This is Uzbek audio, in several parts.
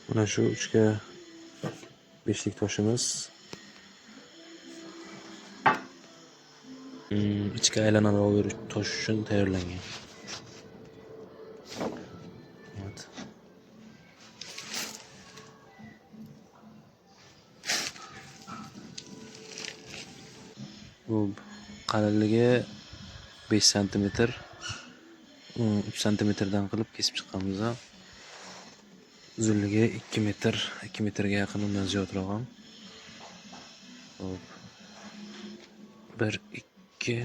Mana shu 3 ga 5lik toshimiz ichki aylanan rover tosh uchun tayyorlangan. Evet. Bu qalinligi 5 cm, 3 cmdan qilib kesib chiqqanmiz. Uzunligi 2 metr, 2 metrga yaqin, undan ziyodroq ham. Hop. 1 2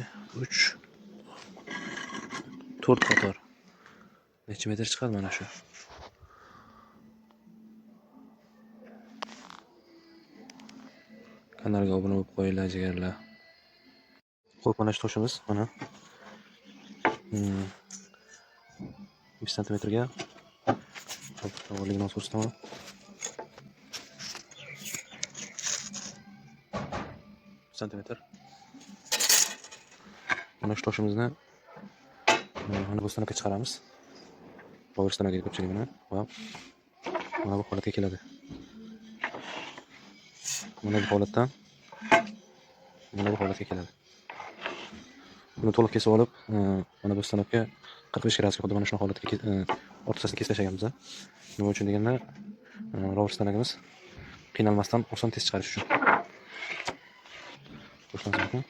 3 4 qator. Necha metr chiqadi mana shu? Kanalga obuna bo'lib qo'yinglar jigarlar. Xo'p, mana shu toshimiz mana 5 cm ga. Hop, to'g'riligini ko'rsataman. Santimetr. Mana shu toshimizni mana bu stanokka chiqaramiz. Power stanokga ko'pchilik mana va mana bu holatga keladi. Mana bu holatdan mana bu holatga keladi. Buni to'liq kesib olib, mana bu stanokka 45 gradusga xuddi mana shu holatga o'rtasini kesib tashlaganmiz. Nima uchun deganda, rover stanogimiz qiynalmasdan oson tez chiqarish uchun. Qo'shimcha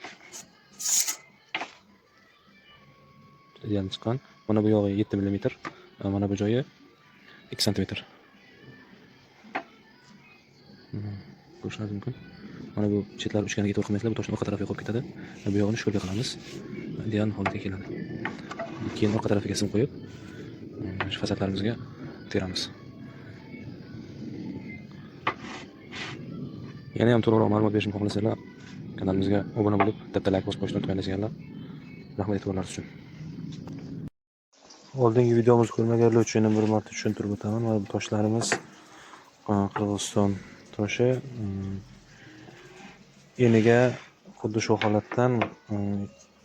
ideal chiqqan. Mana bu yog'i 7 mm, mana bu joyi 2 cm. Ko'rishingiz mumkin. Mana bu chetlar uchganiga to'g'ri qilmaysizlar, bu toshni orqa tarafiga qo'yib ketadi. Bu yog'ini sho'rga qilamiz. Ideal holatga keladi. Keyin orqa tarafiga sim qo'yib, shu fasadlarimizga teramiz. Yana ham to'liqroq ma'lumot berishni xohlasanglar, kanalimizga obuna bo'lib, bitta like bosib qo'yishni unutmaylasizlar. Rahmat e'tiborlaringiz uchun. Oldingi videomizni ko'rmaganlar uchun yana bir marta tushuntirib o'taman. Mana bu toshlarimiz Qirg'iziston toshi. Eniga xuddi shu holatdan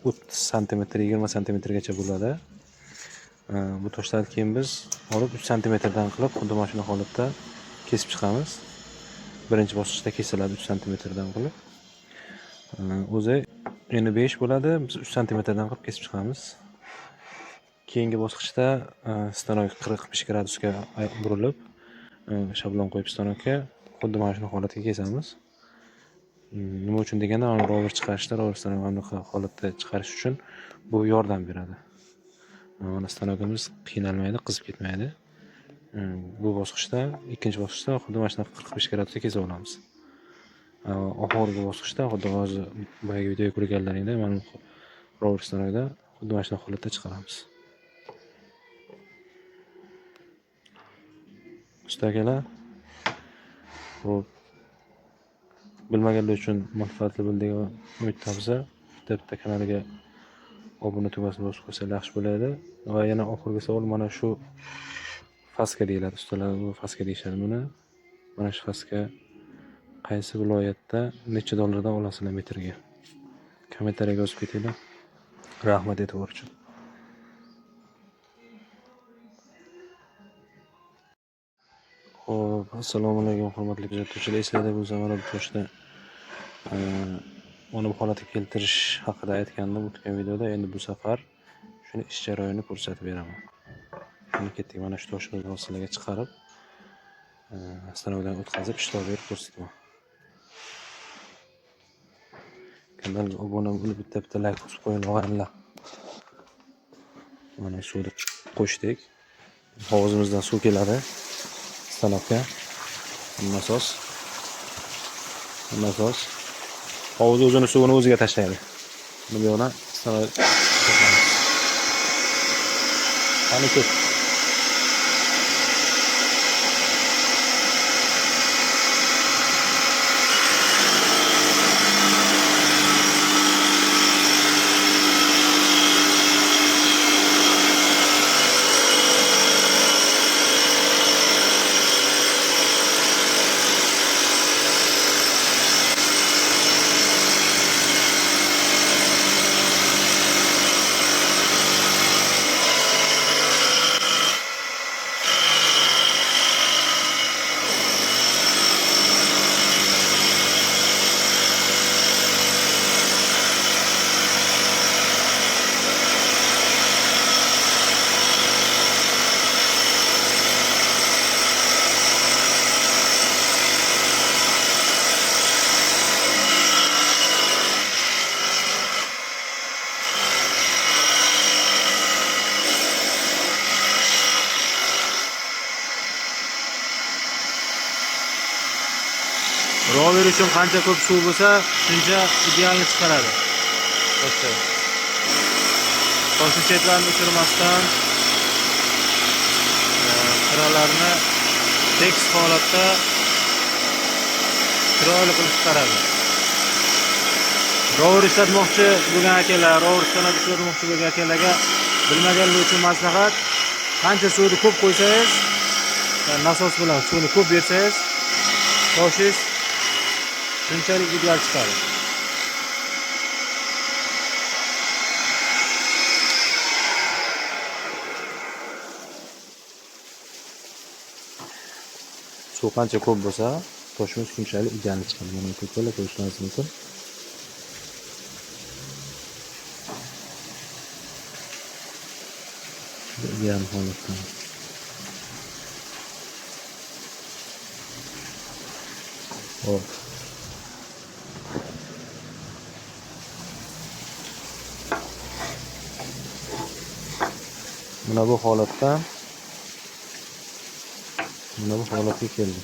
30 cm, 20 cm gacha bo'ladi. Bu toshlarni keyin biz olib 3 cm dan qilib, xuddi mana shunday holatda kesib chiqamiz. Birinchi bosqichda kesiladi 3 cm dan qilib. O'zi eni 5 bo'ladi, biz 3 cm dan qilib kesib chiqamiz. Keyingi bosqichda stanok 45 gradusga burilib, shablon qo'yib stanokka xuddi mana shunday holatga kesamiz. Nima uchun deganda, rover chiqarishda, rover stanogini bunaqa holatda chiqarish uchun bu yordam beradi. Mana stanogimiz qiynalmaydi, qizib ketmaydi. Bu bosqichda, ikkinchi bosqichda xuddi mana shunday 45 gradusga kesib olamiz. Oxirgi bosqichda xuddi hozir boyagi videoga ko'rganlaringdek, mana bu rover stanogida xuddi mana shunday holatda chiqaramiz. Usta akalar, bu bilmaganlar uchun manfaatli bo'ldi degan umiddamiz. Bitta kanaliga obuna tugmasini bosib qo'ysangiz yaxshi bo'ladi. Va yana oxirgi savol, mana shu faska deyiladi. Ustalar bu faska deyishadi buni. Mana shu faska qaysi viloyatda necha dollardan olasizlar metrga? Kommentariyaga yozib ketinglar. Rahmat e'tibor uchun. Xo'p, assalomu alaykum hurmatli kuzatuvchilar. Esingizda bo'lsa, mana bu toshni mana bu holatga keltirish haqida aytgandim o'tgan videoda. Endi bu safar shuni ish jarayonini ko'rsatib beraman. Shuni ketdik, mana shu toshni sizlarga chiqarib, stanokdan o'tkazib, ishlov berib ko'rsataman. Kanalga obuna bo'lib, bitta like bosib qo'yinglar. Mana suvni qo'shdik. Hovuzimizdan suv keladi. Stanokka nasos. Hovuz o'zini suvini o'ziga tashlaydi. Bu yo'ldan stanok qani ket. Rover uchun qancha ko'p suv bo'lsa, shuncha idealni chiqaradi. Toshlar. Toshning chetlarini uchirmasdan qiralarni tekis holatda chiroyli qilib chiqaradi. Rover ishlatmoqchi bo'lgan akalar, rover ishlatmoqchi bo'lgan akalarga bilmaganlar uchun maslahat: qancha suvni ko'p qo'ysangiz, nasos bilan suvni ko'p bersangiz, toshingiz shunchalik ideal chiqadi. Suv qancha ko'p bo'lsa, toshimiz shunchalik ideal chiqadi. Mana ko'klar ko'rishingiz mumkin. Ideal holatda. Hop. Mana bu holatga keldi.